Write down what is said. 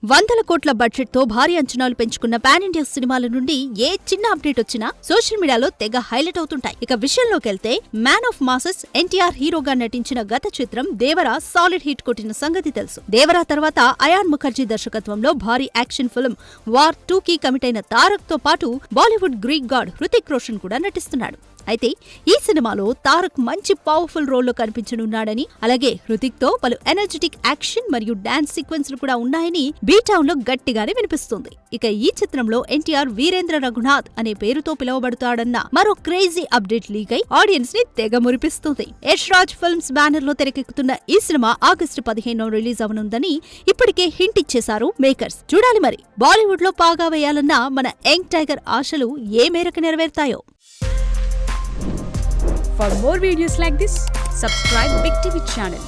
వందల కోట్ల బడ్జెట్ తో భారీ అంచనాలు పెంచుకున్న పాన్ ఇండియా సినిమాల నుండి ఏ చిన్న అప్డేట్ వచ్చినా సోషల్ మీడియాలో తెగ హైలైట్ అవుతుంటాయి. ఇక విషయంలోకెళ్తే మ్యాన్ ఆఫ్ మాసెస్ ఎన్టీఆర్ హీరోగా నటించిన గత చిత్రం దేవరా సాలిడ్ హిట్ కొట్టిన సంగతి తెలుసు. దేవరా తర్వాత అయాన్ ముఖర్జీ దర్శకత్వంలో భారీ యాక్షన్ ఫిల్మ్ వార్ 2 కి కమిట్ అయిన తారక్ తో పాటు బాలీవుడ్ గ్రీక్ గాడ్ హృతిక్ రోషన్ కూడా నటిస్తున్నాడు. అయితే ఈ సినిమాలో తారక్ మంచి పవర్ఫుల్ రోల్లో కనిపించనున్నాడని, అలాగే హృతిక్ తో పలు ఎనర్జెటిక్ యాక్షన్ మరియు డాన్స్ సీక్వెన్స్లు కూడా ఉన్నాయని బీటౌన్ లో గట్టిగానే వినిపిస్తుంది. ఇక ఈ చిత్రంలో ఎన్టీఆర్ వీరేంద్ర రఘునాథ్ అనే పేరుతో పిలువబడతాడన్న మరో క్రేజీ అప్డేట్ లీక్ అయి ఆడియన్స్ ని తెగ మురిపిస్తుంది. యష్ రాజ్ ఫిల్మ్స్ బ్యానర్ లో తెరకెక్కుతున్న ఈ సినిమా ఆగస్టు 15న రిలీజ్ అవనుందని ఇప్పటికే హింట్ ఇచ్చేశారు మేకర్స్. చూడాలి మరి బాలీవుడ్ లో పాగా వేయాలన్న మన యంగ్ టైగర్ ఆశలు ఏ మేరకు నెరవేరుతాయో. For more videos like this, subscribe Big TV channel.